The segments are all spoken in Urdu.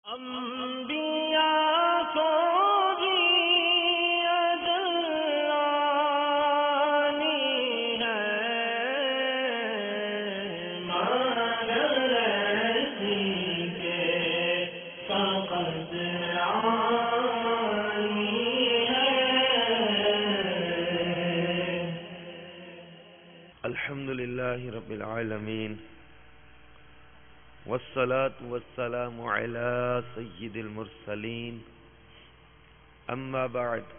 انبیاء کو بھی اجلانی ہے، مگر ایسی کے فقط آنی ہے۔ الحمد للہ رب العالمین، والصلاة والسلام على سید المرسلین، اما بعد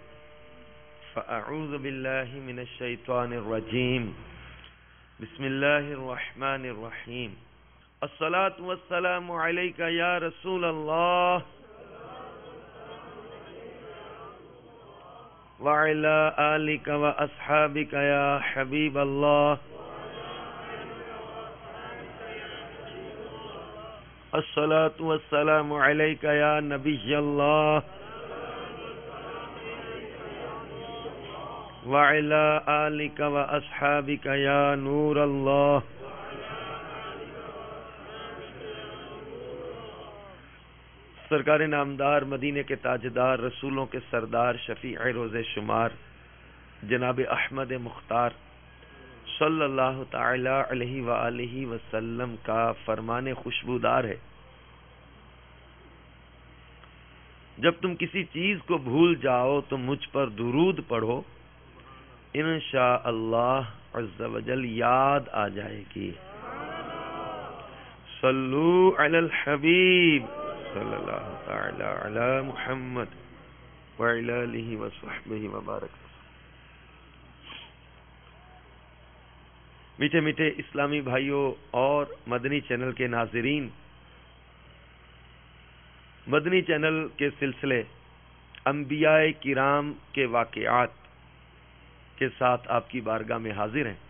فاعوذ باللہ من الشیطان الرجیم، بسم اللہ الرحمن الرحیم۔ الصلاة والسلام علیک یا رسول اللہ وعلی آلک واصحابک یا حبیب اللہ۔ الصلاة والسلام علیک یا نبی اللہ وعلی آلک واصحابک یا نور اللہ۔ سرکار نامدار، مدینے کے تاجدار، رسولوں کے سردار، شفیع روز شمار، جناب احمد مختار صلی اللہ تعالی علیہ وآلہ وسلم کا فرمان خوشبودار ہے، جب تم کسی چیز کو بھول جاؤ تو مجھ پر درود پڑھو، انشاءاللہ عز وجل یاد آ جائے گی۔ صلو علی الحبیب صلی اللہ تعالی علی محمد وعلی آلہ وصحبہ وبارک۔ میٹھے میٹھے اسلامی بھائیوں اور مدنی چینل کے ناظرین، مدنی چینل کے سلسلے انبیاء کرام کے واقعات کے ساتھ آپ کی بارگاہ میں حاضر ہیں،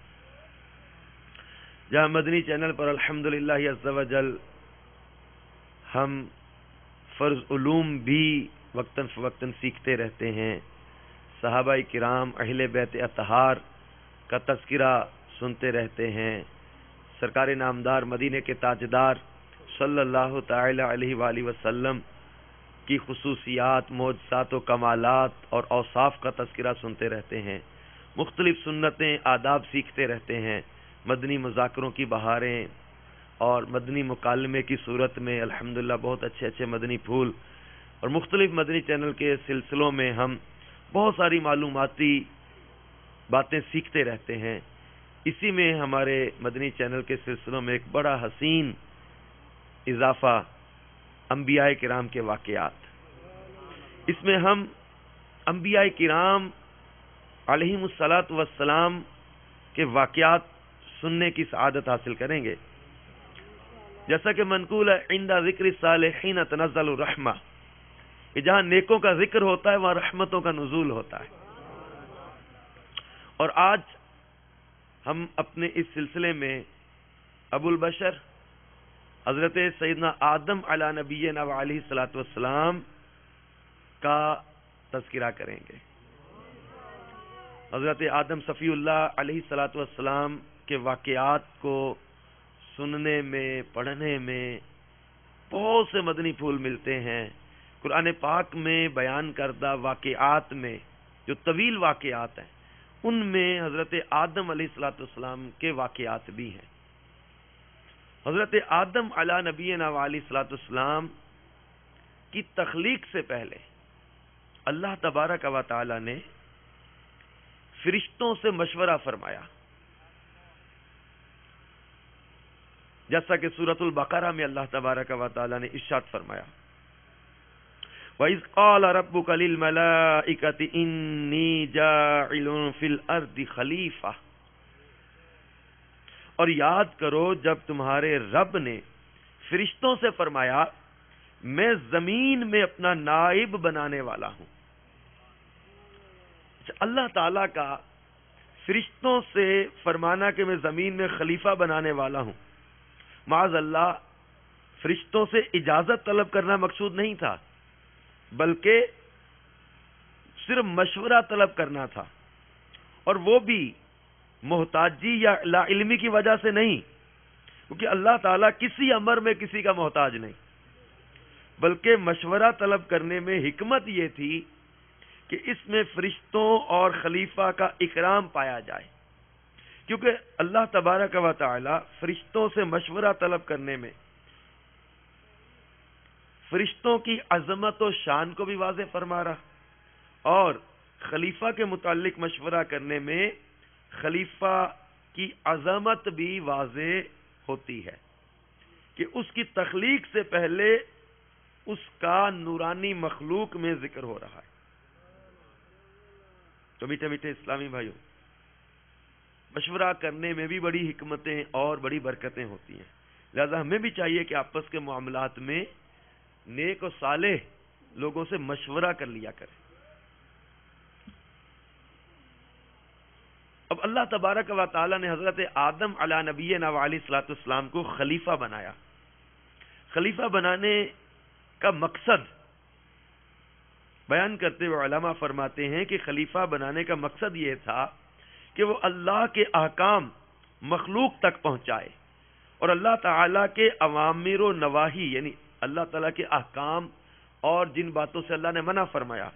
جہاں مدنی چینل پر الحمدللہ عز وجل ہم فرض علوم بھی وقتاً فوقتاً سیکھتے رہتے ہیں، صحابہ کرام اہل بیت اطہار کا تذکرہ سنتے رہتے ہیں، سرکار نامدار مدینے کے تاجدار صلی اللہ تعالی علیہ وآلہ وسلم کی خصوصیات، معجزات و کمالات اور اوصاف کا تذکرہ سنتے رہتے ہیں، مختلف سنتیں، آداب سیکھتے رہتے ہیں، مدنی مذاکروں کی بہاریں اور مدنی مکالمے کی صورت میں الحمدللہ بہت اچھے اچھے مدنی پھول، اور مختلف مدنی چینل کے سلسلوں میں ہم بہت ساری معلوماتی باتیں سیکھتے رہتے ہیں۔ اسی میں ہمارے مدنی چینل کے سلسلوں میں ایک بڑا حسین اضافہ انبیاء کرام کے واقعات، اس میں ہم انبیاء کرام علیہم الصلاۃ والسلام کے واقعات سننے کی سعادت حاصل کریں گے۔ جیسا کہ منقول ہے، عند ذکر الصالحین تنزل الرحمہ، کہ جہاں نیکوں کا ذکر ہوتا ہے وہاں رحمتوں کا نزول ہوتا ہے۔ اور آج ہم اپنے اس سلسلے میں ابو البشر حضرت سیدنا آدم علی نبینا علیہ الصلوۃ والسلام کا تذکرہ کریں گے۔ حضرت آدم صفی اللہ علیہ الصلوۃ والسلام کے واقعات کو سننے میں، پڑھنے میں بہت سے مدنی پھول ملتے ہیں۔ قرآن پاک میں بیان کردہ واقعات میں جو طویل واقعات ہیں، ان میں حضرت آدم علیہ الصلوۃ والسلام کے واقعات بھی ہیں۔ حضرت آدم علی نبینا علیہ الصلوۃ والسلام کی تخلیق سے پہلے اللہ تبارک و تعالی نے فرشتوں سے مشورہ فرمایا، جیسا کہ سورۃ البقرہ میں اللہ تبارک و تعالی نے ارشاد فرمایا، وَإِذْ قَالَ رَبُّكَ لِلْمَلَائِكَةِ إِنِّي جَاعِلٌ فِي الْأَرْضِ خَلِيفَةً، اور یاد کرو جب تمہارے رب نے فرشتوں سے فرمایا میں زمین میں اپنا نائب بنانے والا ہوں۔ اللہ تعالیٰ کا فرشتوں سے فرمانا کہ میں زمین میں خلیفہ بنانے والا ہوں، معاذ اللہ فرشتوں سے اجازت طلب کرنا مقصود نہیں تھا، بلکہ صرف مشورہ طلب کرنا تھا، اور وہ بھی محتاجی یا لا علمی کی وجہ سے نہیں، کیونکہ اللہ تعالیٰ کسی امر میں کسی کا محتاج نہیں، بلکہ مشورہ طلب کرنے میں حکمت یہ تھی کہ اس میں فرشتوں اور خلیفہ کا اکرام پایا جائے، کیونکہ اللہ تبارک و تعالی فرشتوں سے مشورہ طلب کرنے میں فرشتوں کی عظمت و شان کو بھی واضح فرما رہا، اور خلیفہ کے متعلق مشورہ کرنے میں خلیفہ کی عظمت بھی واضح ہوتی ہے کہ اس کی تخلیق سے پہلے اس کا نورانی مخلوق میں ذکر ہو رہا ہے۔ تو میٹھے میٹھے اسلامی بھائیوں، مشورہ کرنے میں بھی بڑی حکمتیں اور بڑی برکتیں ہوتی ہیں، لہذا ہمیں بھی چاہیے کہ آپس کے معاملات میں نیک و صالح لوگوں سے مشورہ کر لیا کریں۔ اب اللہ تبارک و تعالی نے حضرت آدم علی نبینا و علیہ الصلوۃ والسلام کو خلیفہ بنایا۔ خلیفہ بنانے کا مقصد بیان کرتے ہوئے علماء فرماتے ہیں کہ خلیفہ بنانے کا مقصد یہ تھا کہ وہ اللہ کے احکام مخلوق تک پہنچائے اور اللہ تعالیٰ کے اوامر و نواہی، یعنی اللہ تعالیٰ کے احکام اور جن باتوں سے اللہ نے منع فرمایا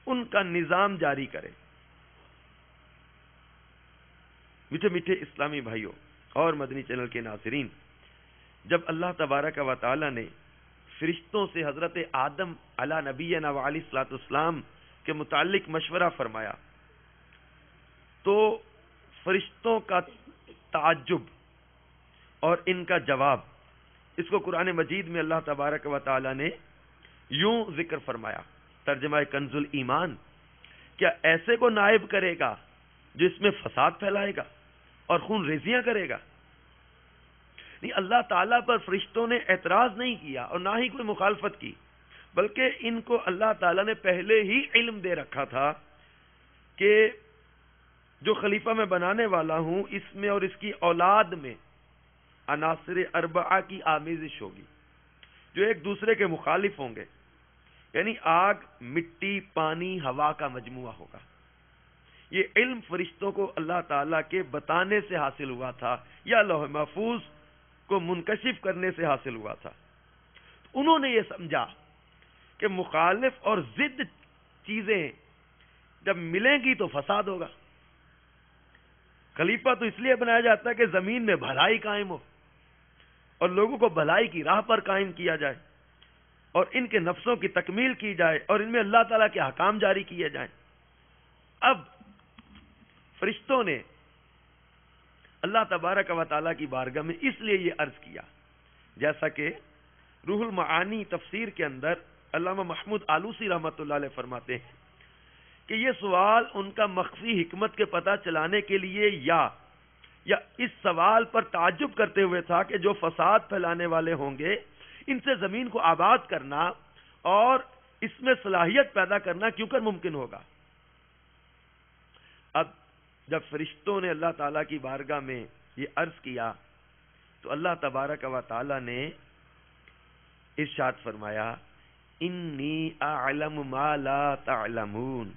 ان کا نظام جاری کرے۔ میٹھے میٹھے اسلامی بھائیوں اور مدنی چینل کے ناظرین، جب اللہ تبارک و تعالی نے فرشتوں سے حضرت آدم علی نبینا و علیہ الصلوۃ والسلام کے متعلق مشورہ فرمایا تو فرشتوں کا تعجب اور ان کا جواب، اس کو قرآن مجید میں اللہ تبارک و تعالی نے یوں ذکر فرمایا، ترجمہ کنز الایمان، کیا ایسے کو نائب کرے گا جو اس میں فساد پھیلائے گا اور خون ریزیاں کرے گا؟ نہیں، اللہ تعالیٰ پر فرشتوں نے اعتراض نہیں کیا اور نہ ہی کوئی مخالفت کی، بلکہ ان کو اللہ تعالیٰ نے پہلے ہی علم دے رکھا تھا کہ جو خلیفہ میں بنانے والا ہوں اس میں اور اس کی اولاد میں عناصر اربعہ کی آمیزش ہوگی جو ایک دوسرے کے مخالف ہوں گے، یعنی آگ، مٹی، پانی، ہوا کا مجموعہ ہوگا۔ یہ علم فرشتوں کو اللہ تعالیٰ کے بتانے سے حاصل ہوا تھا یا لوح محفوظ کو منکشف کرنے سے حاصل ہوا تھا۔ انہوں نے یہ سمجھا کہ مخالف اور ضد چیزیں جب ملیں گی تو فساد ہوگا۔ خلیفہ تو اس لیے بنایا جاتا ہے کہ زمین میں بھلائی قائم ہو اور لوگوں کو بھلائی کی راہ پر قائم کیا جائے اور ان کے نفسوں کی تکمیل کی جائے اور ان میں اللہ تعالیٰ کے احکام جاری کیے جائیں۔ اب فرشتوں نے اللہ تبارک و تعالیٰ کی بارگاہ میں اس لیے یہ عرض کیا، جیسا کہ روح المعانی تفسیر کے اندر علامہ محمود آلوسی رحمۃ اللہ علیہ فرماتے ہیں کہ یہ سوال ان کا مخفی حکمت کے پتہ چلانے کے لیے یا اس سوال پر تعجب کرتے ہوئے تھا کہ جو فساد پھیلانے والے ہوں گے ان سے زمین کو آباد کرنا اور اس میں صلاحیت پیدا کرنا کیوں کر ممکن ہوگا۔ اب جب فرشتوں نے اللہ تعالیٰ کی بارگاہ میں یہ عرض کیا تو اللہ تبارک و تعالیٰ نے ارشاد فرمایا، انی اعلم ما لا تعلمون،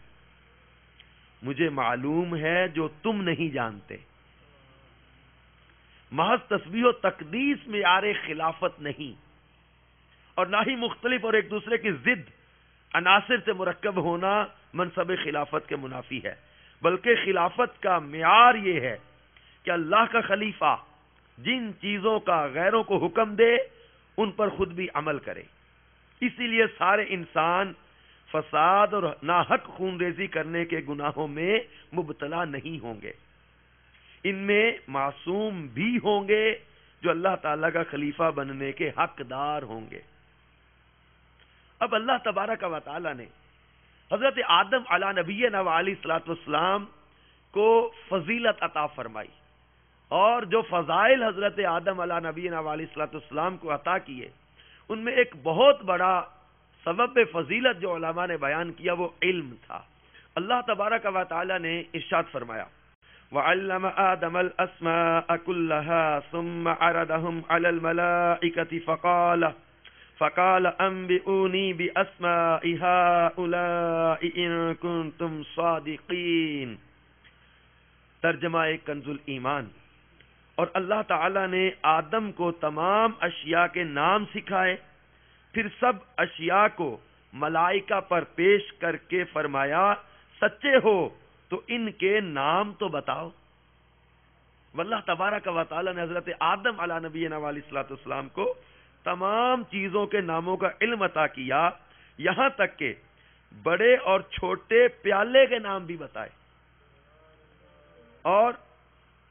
مجھے معلوم ہے جو تم نہیں جانتے۔ محض تسبیح و تقدیس معیار خلافت نہیں اور نہ ہی مختلف اور ایک دوسرے کی ضد عناصر سے مرکب ہونا منصب خلافت کے منافی ہے، بلکہ خلافت کا معیار یہ ہے کہ اللہ کا خلیفہ جن چیزوں کا غیروں کو حکم دے ان پر خود بھی عمل کرے۔ اسی لیے سارے انسان فساد اور ناحق خون ریزی کرنے کے گناہوں میں مبتلا نہیں ہوں گے، ان میں معصوم بھی ہوں گے جو اللہ تعالیٰ کا خلیفہ بننے کے حقدار ہوں گے۔ اب اللہ تبارک و تعالیٰ نے حضرت آدم علی نبینا و علیہ الصلوۃ والسلام کو فضیلت عطا فرمائی اور جو فضائل حضرت آدم علی نبینا و علیہ الصلوۃ والسلام کو عطا کیے ان میں ایک بہت بڑا سبب فضیلت جو علماء نے بیان کیا وہ علم تھا۔ اللہ تبارک و تعالیٰ نے ارشاد فرمایا، وَعَلَّمَ آدَمَ الْأَسْمَاءَ كُلَّهَا ثُمَّ عَرَضَهُمْ عَلَى الْمَلَائِكَةِ فَقَالَ أَنبِئُونِي بِأَسْمَاءِ هَؤُلَاءِ إِن كُنتُمْ صَادِقِينَ۔ ترجمہ کنز الایمان۔ اور اللہ تعالیٰ نے آدم کو تمام اشیاء کے نام سکھائے پھر سب اشیاء کو ملائکہ پر پیش کر کے فرمایا سچے ہو تو ان کے نام تو بتاؤ. واللہ تبارک و تعالی نے حضرت آدم علی نبینا علیہ الصلوۃ والسلام کو تمام چیزوں کے ناموں کا علم عطا کیا، یہاں تک کہ بڑے اور چھوٹے پیالے کے نام بھی بتائے. اور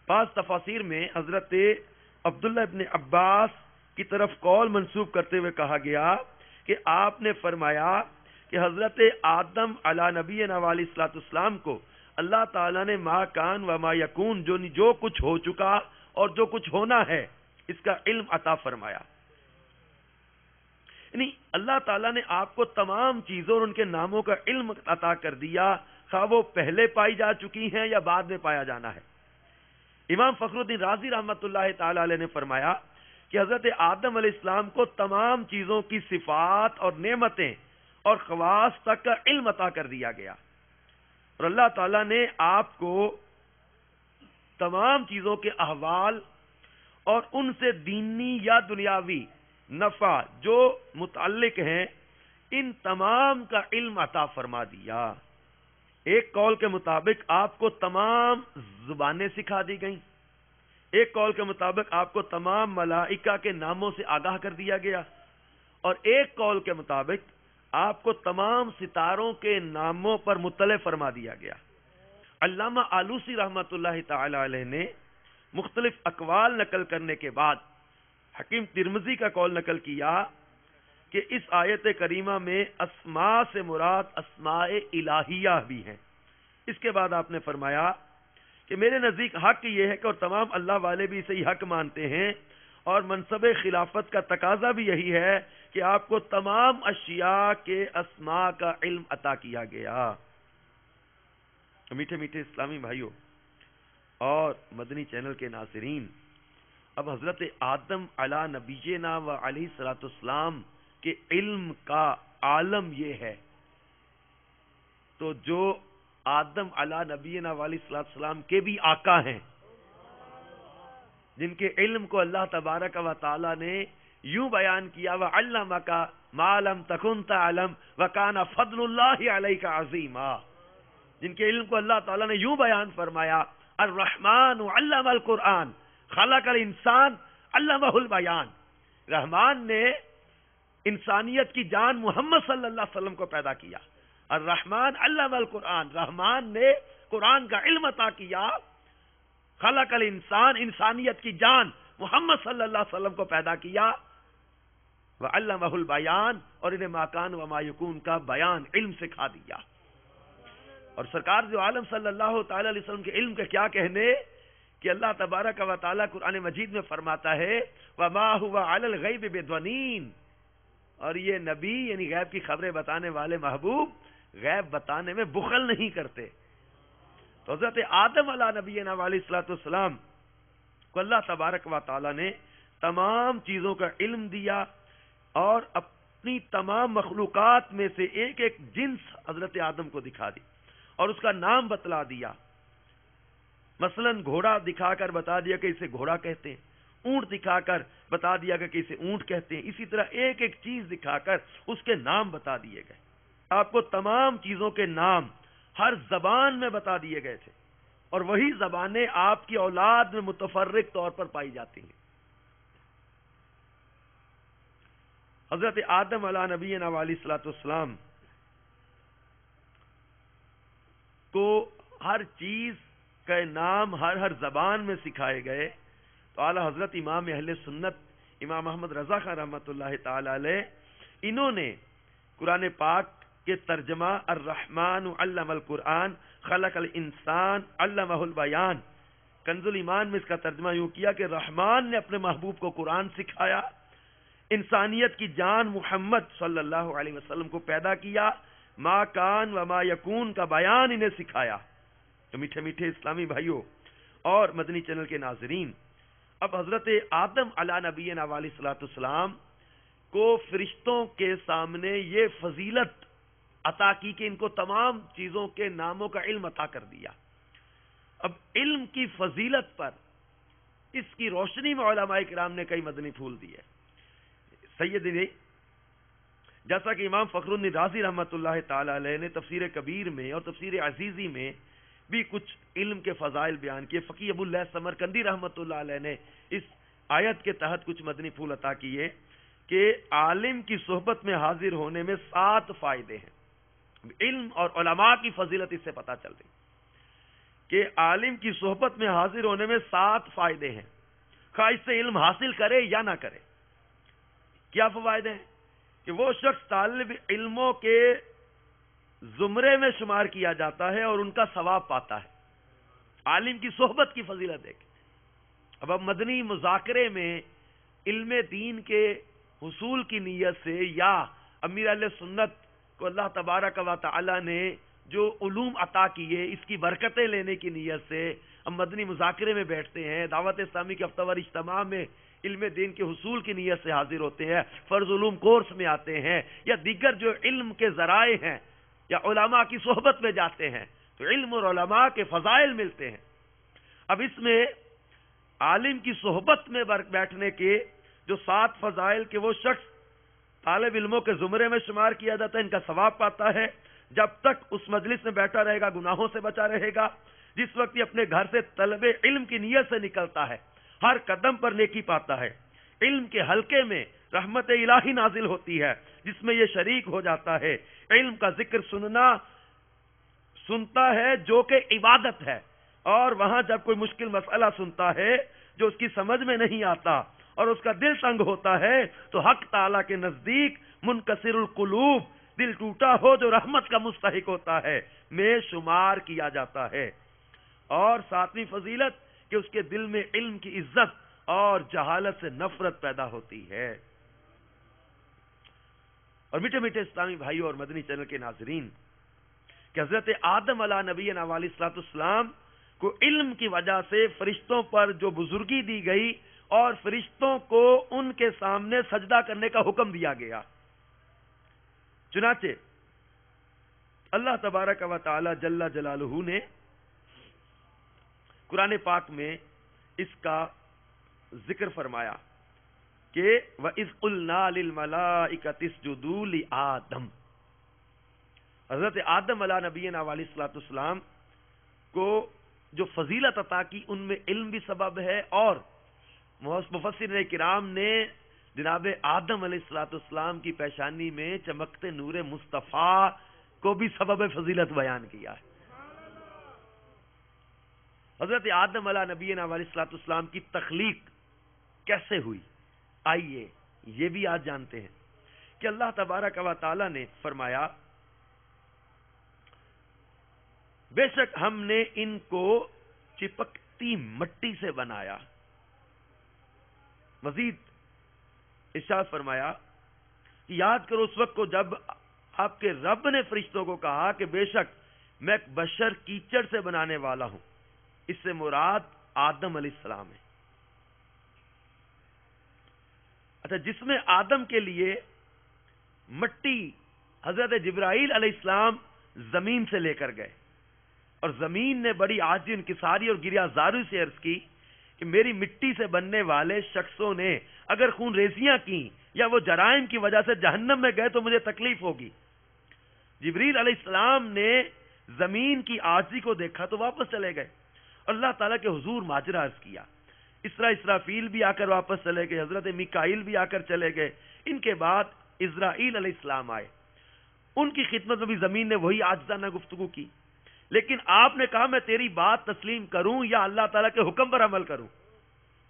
بعض تفاسیر میں حضرت عبداللہ ابن عباس کی طرف قول منسوب کرتے ہوئے کہا گیا کہ آپ نے فرمایا کہ حضرت آدم علی نبینا علیہ الصلوۃ والسلام کو اللہ تعالیٰ نے ما کان و ما یکون، جو کچھ ہو چکا اور جو کچھ ہونا ہے، اس کا علم عطا فرمایا. یعنی اللہ تعالیٰ نے آپ کو تمام چیزوں اور ان کے ناموں کا علم عطا کر دیا، خواہ وہ پہلے پائی جا چکی ہیں یا بعد میں پایا جانا ہے. امام فخر الدین رازی رحمۃ اللہ تعالی علیہ نے فرمایا کہ حضرت آدم علیہ السلام کو تمام چیزوں کی صفات اور نعمتیں اور خواص تک کا علم عطا کر دیا گیا، اور اللہ تعالیٰ نے آپ کو تمام چیزوں کے احوال اور ان سے دینی یا دنیاوی نفع جو متعلق ہیں ان تمام کا علم عطا فرما دیا. ایک قول کے مطابق آپ کو تمام زبانیں سکھا دی گئیں، ایک قول کے مطابق آپ کو تمام ملائکہ کے ناموں سے آگاہ کر دیا گیا، اور ایک قول کے مطابق آپ کو تمام ستاروں کے ناموں پر مطلع فرما دیا گیا. علامہ آلوسی رحمۃ اللہ تعالی علیہ نے مختلف اقوال نقل کرنے کے بعد حکیم ترمذی کا قول نقل کیا کہ اس آیت کریمہ میں اسماء سے مراد اسماء الہیہ بھی ہیں. اس کے بعد آپ نے فرمایا کہ میرے نزدیک حق یہ ہے کہ اور تمام اللہ والے بھی اسے حق مانتے ہیں، اور منصب خلافت کا تقاضا بھی یہی ہے کہ آپ کو تمام اشیاء کے اسماء کا علم عطا کیا گیا. میٹھے میٹھے اسلامی بھائیوں اور مدنی چینل کے ناظرین، اب حضرت آدم علی نبینا و علیہ الصلوۃ والسلام کے علم کا عالم یہ ہے، تو جو آدم علی نبینا و علیہ الصلوۃ والسلام کے بھی آقا ہیں، جن کے علم کو اللہ تبارک و تعالی نے یوں بیان کیا وَعَلَّمَكَ مَا لَمْ تَكُنْ تَعْلَمْ وَكَانَ فَضْلُ اللَّهِ عَلَيْكَ عَظِيمًا، جن کے علم کو اللہ تعالیٰ نے یوں بیان فرمایا الرحمن علم القرآن خلق الانسان علمہ البیان، رحمان نے انسانیت کی جان محمد صلی اللہ علیہ وسلم کو پیدا کیا. الرحمن علم القرآن، رحمان نے قرآن کا علم عطا کیا. خلق الانسان، انسانیت کی جان محمد صلی اللہ علیہ وسلم کو پیدا کیا. وعلمہ البیان، اور انہیں ما کان و ما یکون کا بیان علم سکھا دیا. اور سرکار جو عالم صلی اللہ تعالی علیہ وسلم کے علم کے کیا کہنے کہ اللہ تبارک و تعالی قرآن مجید میں فرماتا ہے وما هو علی الغیب بضنین، اور یہ نبی یعنی غیب کی خبریں بتانے والے محبوب غیب بتانے میں بخل نہیں کرتے. تو حضرت آدم علی نبینا علیہ الصلوۃ والسلام کو اللہ تبارک و تعالی نے تمام چیزوں کا علم دیا، اور اپنی تمام مخلوقات میں سے ایک ایک جنس حضرت آدم کو دکھا دی اور اس کا نام بتلا دیا. مثلا گھوڑا دکھا کر بتا دیا کہ اسے گھوڑا کہتے ہیں، اونٹ دکھا کر بتا دیا کہ اسے اونٹ کہتے ہیں. اسی طرح ایک ایک چیز دکھا کر اس کے نام بتا دیے گئے. آپ کو تمام چیزوں کے نام ہر زبان میں بتا دیے گئے تھے، اور وہی زبانیں آپ کی اولاد میں متفرق طور پر پائی جاتی ہیں. حضرت آدم علی نبینا علیہ الصلوۃ والسلام کو ہر چیز کے نام ہر زبان میں سکھائے گئے. تو اعلی حضرت امام اہل سنت امام احمد رضا خان رحمۃ اللہ تعالی علیہ، انہوں نے قرآن پاک کے ترجمہ الرحمن علم القرآن خلق الانسان علمہ البیان، کنز الایمان میں اس کا ترجمہ یوں کیا کہ رحمان نے اپنے محبوب کو قرآن سکھایا، انسانیت کی جان محمد صلی اللہ علیہ وسلم کو پیدا کیا، ما کان و ما یکون کا بیان انہیں سکھایا. تو میٹھے میٹھے اسلامی بھائیوں اور مدنی چینل کے ناظرین، اب حضرت آدم علی نبینا علیہ الصلوۃ والسلام کو فرشتوں کے سامنے یہ فضیلت عطا کی کہ ان کو تمام چیزوں کے ناموں کا علم عطا کر دیا. اب علم کی فضیلت پر اس کی روشنی میں علماء کرام نے کئی مدنی پھول دیے. سید جیسا کہ امام فخر الدین رازی رحمۃ اللہ تعالی علیہ نے تفسیر کبیر میں اور تفسیر عزیزی میں بھی کچھ علم کے فضائل بیان کیے، فقی ابو اللہ سمرقندی رحمۃ اللہ علیہ نے اس آیت کے تحت کچھ مدنی پھول عطا کیے کہ عالم کی صحبت میں حاضر ہونے میں 7 فائدے ہیں۔ علم اور علماء کی فضیلت اس سے پتہ چل رہی کہ عالم کی صحبت میں حاضر ہونے میں 7 فائدے ہیں، خواہ اس سے علم حاصل کرے یا نہ کرے۔ کیا فوائد ہیں؟ کہ وہ شخص طالب علموں کے زمرے میں شمار کیا جاتا ہے اور ان کا ثواب پاتا ہے۔ عالم کی صحبت کی فضیلت دیکھ۔ اب مدنی مذاکرے میں علم دین کے حصول کی نیت سے یا امیر اہل سنت کو اللہ تبارک و تعالی نے جو علوم عطا کیے اس کی برکتیں لینے کی نیت سے ہم مدنی مذاکرے میں بیٹھتے ہیں، دعوت اسلامی کے ہفتہ وار اجتماع میں علم دین کے حصول کی نیت سے حاضر ہوتے ہیں، فرض علوم کورس میں آتے ہیں یا دیگر جو علم کے ذرائع ہیں یا علماء کی صحبت میں جاتے ہیں تو علم اور علماء کے فضائل ملتے ہیں۔ اب اس میں عالم کی صحبت میں بیٹھنے کے جو 7 فضائل کہ وہ شخص طالب علموں کے زمرے میں شمار کیا جاتا ہے، ان کا ثواب پاتا ہے، جب تک اس مجلس میں بیٹھا رہے گا گناہوں سے بچا رہے گا، جس وقت یہ اپنے گھر سے طلب علم کی نیت سے نکلتا ہے ہر قدم پر نیکی پاتا ہے، علم کے حلقے میں رحمت الہی نازل ہوتی ہے جس میں یہ شریک ہو جاتا ہے، علم کا ذکر سنتا ہے جو کہ عبادت ہے، اور وہاں جب کوئی مشکل مسئلہ سنتا ہے جو اس کی سمجھ میں نہیں آتا اور اس کا دل تنگ ہوتا ہے تو حق تعالیٰ کے نزدیک منکسر القلوب، دل ٹوٹا ہو جو رحمت کا مستحق ہوتا ہے، میں شمار کیا جاتا ہے۔ اور 7ویں فضیلت کہ اس کے دل میں علم کی عزت اور جہالت سے نفرت پیدا ہوتی ہے۔ اور میٹھے میٹھے اسلامی بھائیوں اور مدنی چینل کے ناظرین کہ حضرت آدم علیہ نبینا علیہ الصلوۃ والسلام کو علم کی وجہ سے فرشتوں پر جو بزرگی دی گئی اور فرشتوں کو ان کے سامنے سجدہ کرنے کا حکم دیا گیا، چنانچہ اللہ تبارک و تعالی جل جلالہ نے قرآن پاک میں اس کا ذکر فرمایا کہ وَإِذْ قُلْنَا لِلْمَلَائِكَةِ اسْجُدُوا لِآدَمَ، حضرت آدم علیہ نبینا علیہ الصلوۃ والسلام کو جو فضیلت عطا کی ان میں علم بھی سبب ہے، اور مفسرین کرام نے جناب آدم علیہ الصلوۃ والسلام کی پیشانی میں چمکتے نور مصطفیٰ کو بھی سبب فضیلت بیان کیا ہے۔ حضرت آدم علیہ نبینا علیہ الصلوۃ والسلام کی تخلیق کیسے ہوئی، آئیے یہ بھی آج جانتے ہیں کہ اللہ تبارک و تعالی نے فرمایا بے شک ہم نے ان کو چپکتی مٹی سے بنایا۔ مزید ارشاد فرمایا کہ یاد کرو اس وقت کو جب آپ کے رب نے فرشتوں کو کہا کہ بے شک میں ایک بشر کیچڑ سے بنانے والا ہوں، اس سے مراد آدم علیہ السلام ہے۔ اچھا، جس میں آدم کے لیے مٹی حضرت جبرائیل علیہ السلام زمین سے لے کر گئے، اور زمین نے بڑی عاجزی انکساری اور گریہ زاری سے عرض کی کہ میری مٹی سے بننے والے شخصوں نے اگر خون ریزیاں کی یا وہ جرائم کی وجہ سے جہنم میں گئے تو مجھے تکلیف ہوگی۔ جبریل علیہ السلام نے زمین کی عاجزی کو دیکھا تو واپس چلے گئے، اللہ تعالیٰ کے حضور ماجرا عرض کیا۔ اسرافیل بھی آ کر واپس چلے گئے، حضرت میکائیل بھی آ کر چلے گئے، ان کے بعد اسرائیل علیہ السلام آئے، ان کی خدمت میں بھی زمین نے وہی عاجزانہ گفتگو کی، لیکن آپ نے کہا میں تیری بات تسلیم کروں یا اللہ تعالیٰ کے حکم پر عمل کروں؟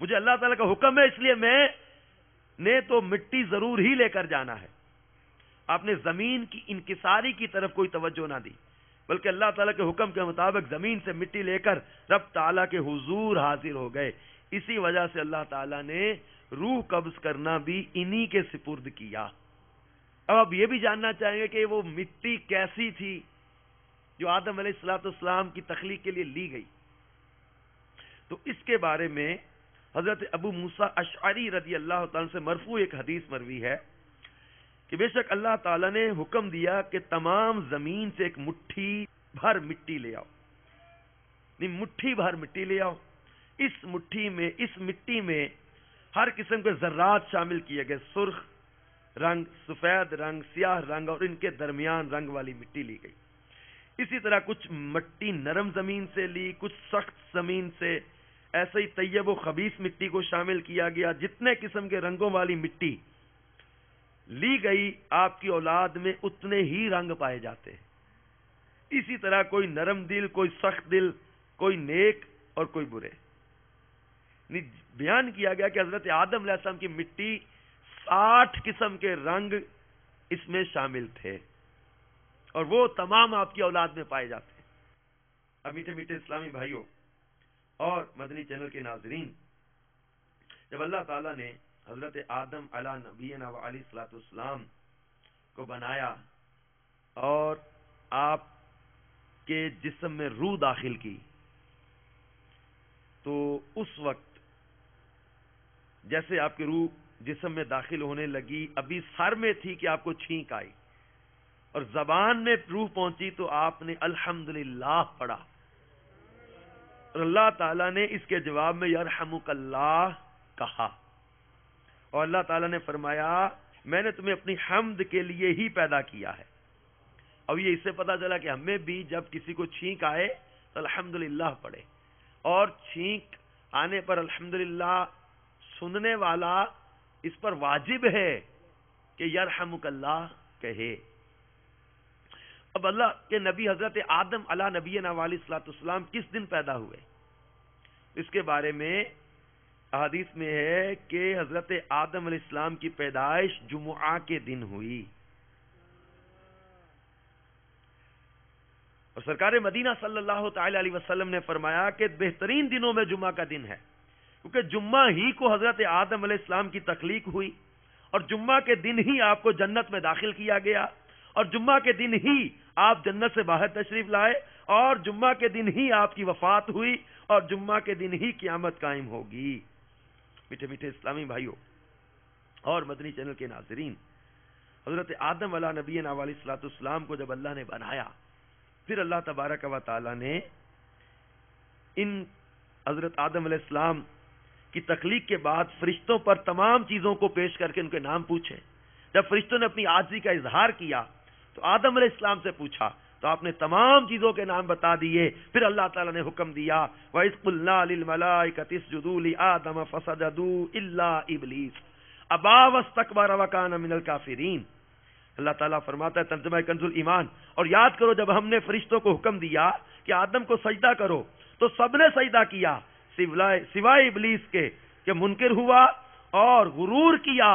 مجھے اللہ تعالیٰ کا حکم ہے، اس لیے میں نے تو مٹی ضرور ہی لے کر جانا ہے۔ آپ نے زمین کی انکساری کی طرف کوئی توجہ نہ دی، بلکہ اللہ تعالیٰ کے حکم کے مطابق زمین سے مٹی لے کر رب تعالیٰ کے حضور حاضر ہو گئے۔ اسی وجہ سے اللہ تعالیٰ نے روح قبض کرنا بھی انہی کے سپرد کیا۔ اب آپ یہ بھی جاننا چاہیں گے کہ وہ مٹی کیسی تھی جو آدم علیہ السلام کی تخلیق کے لیے لی گئی، تو اس کے بارے میں حضرت ابو موسیٰ اشعری رضی اللہ تعالیٰ سے مرفوع ایک حدیث مروی ہے کہ بے شک اللہ تعالیٰ نے حکم دیا کہ تمام زمین سے ایک مٹھی بھر مٹی لے آؤ، مٹھی بھر مٹی لے آؤ۔ اس مٹی میں ہر قسم کے ذرات شامل کیے گئے، سرخ، رنگ، سفید رنگ، سیاہ رنگ اور ان کے درمیان رنگ والی مٹی لی گئی۔ اسی طرح کچھ مٹی نرم زمین سے لی، کچھ سخت زمین سے، ایسے ہی طیب و خبیث مٹی کو شامل کیا گیا۔ جتنے قسم کے رنگوں والی مٹی لی گئی آپ کی اولاد میں اتنے ہی رنگ پائے جاتے ہیں۔ اسی طرح کوئی نرم دل، کوئی سخت دل، کوئی نیک اور کوئی برے۔ بیان کیا گیا کہ حضرت آدم علیہ السلام کی مٹی 60 قسم کے رنگ اس میں شامل تھے اور وہ تمام آپ کی اولاد میں پائے جاتے ہیں۔ اب میٹھے میٹھے اسلامی بھائیوں اور مدنی چینل کے ناظرین، جب اللہ تعالیٰ نے حضرت آدم علی نبینا و علیہ الصلوۃ والسلام کو بنایا اور آپ کے جسم میں روح داخل کی تو اس وقت جیسے آپ کی روح جسم میں داخل ہونے لگی، ابھی سر میں تھی کہ آپ کو چھینک آئی اور زبان میں روح پہنچی تو آپ نے الحمدللہ پڑھا اور اللہ تعالیٰ نے اس کے جواب میں یرحمک اللہ کہا اور اللہ تعالیٰ نے فرمایا میں نے تمہیں اپنی حمد کے لیے ہی پیدا کیا ہے۔ اب یہ اس سے پتا چلا کہ ہمیں بھی جب کسی کو چھینک آئے تو الحمدللہ پڑھے، اور چھینک آنے پر الحمدللہ سننے والا اس پر واجب ہے کہ یرحمک اللہ کہے۔ اب اللہ کے نبی حضرت آدم علی نبینا و علیہ الصلوۃ والسلام کس دن پیدا ہوئے، اس کے بارے میں احادیث میں ہے کہ حضرت آدم علیہ السلام کی پیدائش جمعہ کے دن ہوئی، اور سرکار مدینہ صلی اللہ تعالی علیہ وسلم نے فرمایا کہ بہترین دنوں میں جمعہ کا دن ہے، کیونکہ جمعہ ہی کو حضرت آدم علیہ السلام کی تخلیق ہوئی اور جمعہ کے دن ہی آپ کو جنت میں داخل کیا گیا اور جمعہ کے دن ہی آپ جنت سے باہر تشریف لائے اور جمعہ کے دن ہی آپ کی وفات ہوئی اور جمعہ کے دن ہی قیامت قائم ہوگی۔ میٹھے میٹھے اسلامی بھائیوں اور مدنی چینل کے ناظرین، حضرت آدم علی نبینا علیہ الصلوۃ والسلام کو جب اللہ نے بنایا، پھر اللہ تبارک و تعالی نے ان حضرت آدم علیہ السلام کی تخلیق کے بعد فرشتوں پر تمام چیزوں کو پیش کر کے ان کے نام پوچھے۔ جب فرشتوں نے اپنی عاجزی کا اظہار کیا تو آدم علیہ السلام سے پوچھا تو آپ نے تمام چیزوں کے نام بتا دیے۔ پھر اللہ تعالیٰ نے حکم دیا وَإِذْ قُلْنَا لِلْمَلَائِكَةِ اسْجُدُوا لِآدَمَ فَسَجَدُوا إِلَّا إِبْلِيسَ أَبَىٰ وَاسْتَكْبَرَ وَكَانَ مِنَ الْكَافِرِينَ۔ اللہ تعالیٰ فرماتا ہے ترجمہ کنز الایمان، اور یاد کرو جب ہم نے فرشتوں کو حکم دیا کہ آدم کو سجدہ کرو تو سب نے سجدہ کیا سوائے ابلیس کے کہ منکر ہوا اور غرور کیا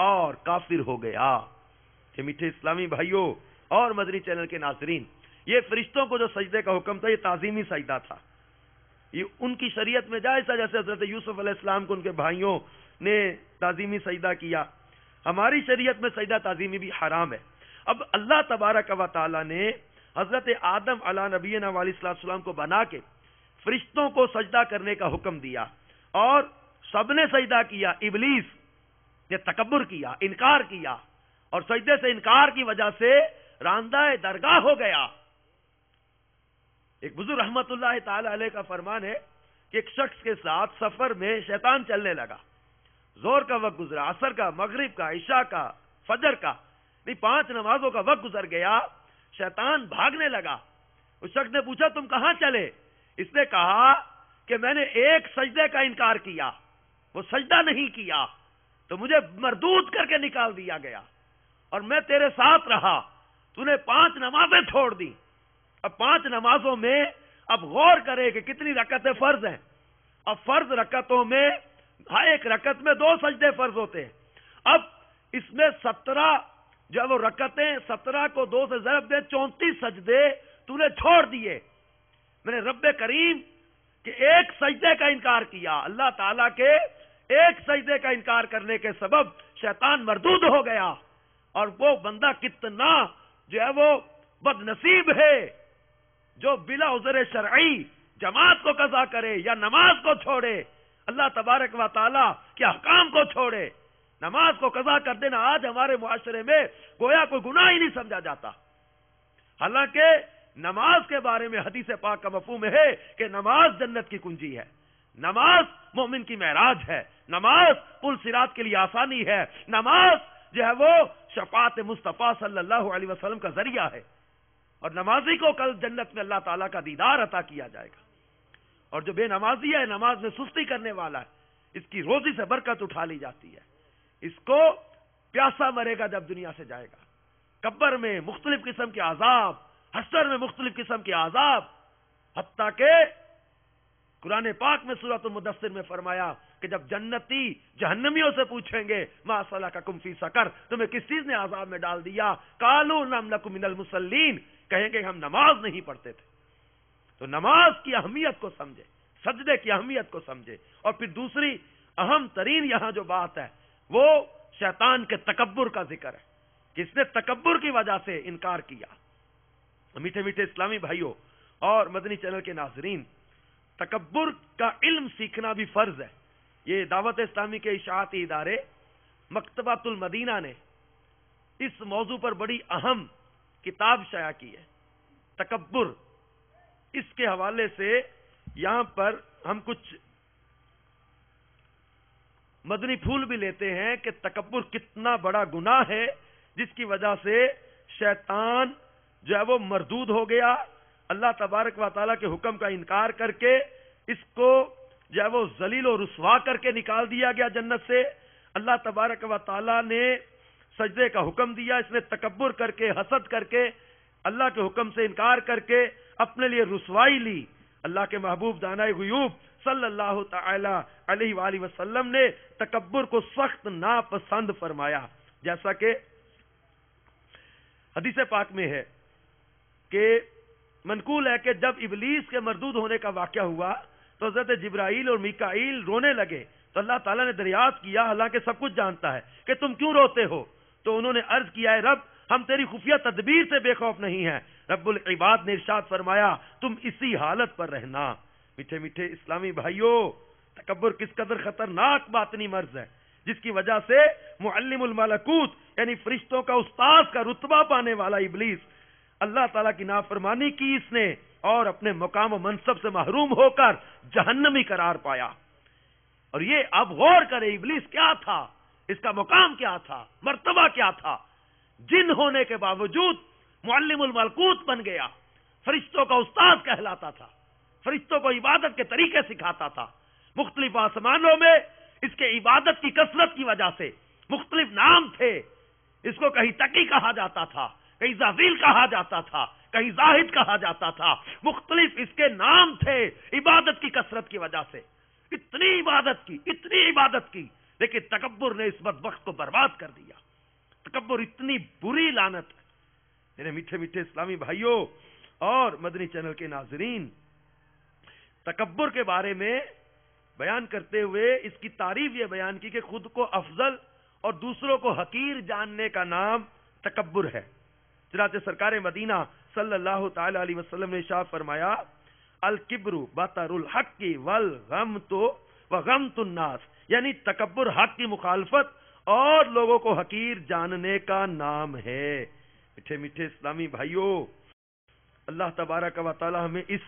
اور کافر ہو گیا۔ کہ میٹھے اسلامی بھائیوں اور مدنی چینل کے ناظرین، یہ فرشتوں کو جو سجدے کا حکم تھا یہ تعظیمی سجدہ تھا، یہ ان کی شریعت میں جائز تھا، جیسے حضرت یوسف علیہ السلام کو ان کے بھائیوں نے تعظیمی سجدہ کیا۔ ہماری شریعت میں سجدہ تعظیمی بھی حرام ہے۔ اب اللہ تبارک و تعالی نے حضرت آدم علی نبینا علیہ السلام کو بنا کے فرشتوں کو سجدہ کرنے کا حکم دیا اور سب نے سجدہ کیا، ابلیس نے تکبر کیا، انکار کیا اور سجدے سے انکار کی وجہ سے راندہ درگاہ ہو گیا۔ ایک بزرگ رحمت اللہ تعالی علیہ کا فرمان ہے کہ ایک شخص کے ساتھ سفر میں شیطان چلنے لگا، زور کا وقت گزرا، عصر کا، مغرب کا، عشاء کا، فجر کا، 5 نمازوں کا وقت گزر گیا، شیطان بھاگنے لگا۔ اس شخص نے پوچھا تم کہاں چلے؟ اس نے کہا کہ میں نے ایک سجدے کا انکار کیا، وہ سجدہ نہیں کیا تو مجھے مردود کر کے نکال دیا گیا اور میں تیرے ساتھ رہا، تو نے 5 نمازیں چھوڑ دی۔ اب 5 نمازوں میں اب غور کرے کہ کتنی رکعتیں فرض ہیں۔ اب فرض رکعتوں میں ہر ایک رکعت میں 2 سجدے فرض ہوتے ہیں۔ اب اس میں 17 جو ہے وہ رکعتیں، 17 کو 2 سے ضرب دے 34 سجدے تو نے چھوڑ دیے۔ میں نے رب کریم کے ایک سجدے کا انکار کیا، اللہ تعالیٰ کے ایک سجدے کا انکار کرنے کے سبب شیطان مردود ہو گیا، اور وہ بندہ کتنا جو ہے وہ بد نصیب ہے جو بلا عذر شرعی جماعت کو قضا کرے یا نماز کو چھوڑے، اللہ تبارک و تعالیٰ کے احکام کو چھوڑے۔ نماز کو قضا کر دینا آج ہمارے معاشرے میں گویا کوئی گناہ ہی نہیں سمجھا جاتا، حالانکہ نماز کے بارے میں حدیث پاک کا مفہوم ہے کہ نماز جنت کی کنجی ہے، نماز مومن کی معراج ہے، نماز پل صراط کے لیے آسانی ہے، نماز جو ہے وہ شفاعت مصطفیٰ صلی اللہ علیہ وسلم کا ذریعہ ہے، اور نمازی کو کل جنت میں اللہ تعالیٰ کا دیدار عطا کیا جائے گا، اور جو بے نمازی ہے، نماز میں سستی کرنے والا ہے، اس کی روزی سے برکت اٹھا لی جاتی ہے، اس کو پیاسا مرے گا جب دنیا سے جائے گا، قبر میں مختلف قسم کے عذاب، حشر میں مختلف قسم کے عذاب، حتیٰ کہ قرآن پاک میں سورۃ المدثر میں فرمایا کہ جب جنتی جہنمیوں سے پوچھیں گے ما سلککم فی سقر، تمہیں کس چیز نے عذاب میں ڈال دیا، قالوا لم نک من المصلین، کہیں گے ہم نماز نہیں پڑھتے تھے۔ تو نماز کی اہمیت کو سمجھے، سجدے کی اہمیت کو سمجھے، اور پھر دوسری اہم ترین یہاں جو بات ہے وہ شیطان کے تکبر کا ذکر ہے کہ اس نے تکبر کی وجہ سے انکار کیا۔ میٹھے میٹھے اسلامی بھائیوں اور مدنی چینل کے ناظرین، تکبر کا علم سیکھنا بھی فرض ہے۔ یہ دعوت اسلامی کے اشاعتی ادارے مکتبۃ المدینہ نے اس موضوع پر بڑی اہم کتاب شائع کی ہے، تکبر۔ اس کے حوالے سے یہاں پر ہم کچھ مدنی پھول بھی لیتے ہیں کہ تکبر کتنا بڑا گناہ ہے، جس کی وجہ سے شیطان جو ہے وہ مردود ہو گیا، اللہ تبارک و تعالیٰ کے حکم کا انکار کر کے اس کو جو ہے وہ ذلیل و رسوا کر کے نکال دیا گیا جنت سے۔ اللہ تبارک و تعالیٰ نے سجدے کا حکم دیا، اس نے تکبر کر کے، حسد کر کے، اللہ کے حکم سے انکار کر کے اپنے لیے رسوائی لی۔ اللہ کے محبوب دانائے غیوب صلی اللہ تعالی علیہ وآلہ وسلم نے تکبر کو سخت ناپسند فرمایا، جیسا کہ حدیث پاک میں ہے کہ منقول ہے کہ جب ابلیس کے مردود ہونے کا واقعہ ہوا تو حضرت جبرائیل اور میکائیل رونے لگے، تو اللہ تعالیٰ نے دریافت کیا، حالانکہ سب کچھ جانتا ہے، کہ تم کیوں روتے ہو؟ تو انہوں نے عرض کیا ہے رب، ہم تیری خفیہ تدبیر سے بے خوف نہیں ہیں۔ رب العباد نے ارشاد فرمایا تم اسی حالت پر رہنا۔ میٹھے میٹھے اسلامی بھائیوں، تکبر کس قدر خطرناک باطنی مرض ہے، جس کی وجہ سے معلم الملکوت یعنی فرشتوں کا استاذ کا رتبہ پانے والا ابلیس اللہ تعالیٰ کی نافرمانی کی اس نے، اور اپنے مقام و منصب سے محروم ہو کر جہنمی قرار پایا۔ اور یہ اب غور کرے ابلیس کیا تھا، اس کا مقام کیا تھا، مرتبہ کیا تھا، جن ہونے کے باوجود معلم الملکوت بن گیا، فرشتوں کا استاذ کہلاتا تھا، فرشتوں کو عبادت کے طریقے سکھاتا تھا۔ مختلف آسمانوں میں اس کے عبادت کی کثرت کی وجہ سے مختلف نام تھے، اس کو کہیں تقی کہا جاتا تھا، کہیں زازیل کہا جاتا تھا، کہیں زاہد کہا جاتا تھا، مختلف اس کے نام تھے عبادت کی کثرت کی وجہ سے۔ اتنی عبادت کی لیکن تکبر نے اس بدبخت کو برباد کر دیا۔ تکبر اتنی بری لعنت ہے۔ میرے میٹھے میٹھے اسلامی بھائیوں اور مدنی چینل کے ناظرین، تکبر کے بارے میں بیان کرتے ہوئے اس کی تعریف یہ بیان کی کہ خود کو افضل اور دوسروں کو حقیر جاننے کا نام تکبر ہے۔ چنانچہ سرکار مدینہ صلی اللہ تعالی علیہ وسلم نے ارشاد فرمایا الکبر بطر الحق وغمت الناس، یعنی تکبر حق کی مخالفت اور لوگوں کو حقیر جاننے کا نام ہے۔ میٹھے میٹھے اسلامی بھائیوں، اللہ تبارک و تعالی ہمیں اس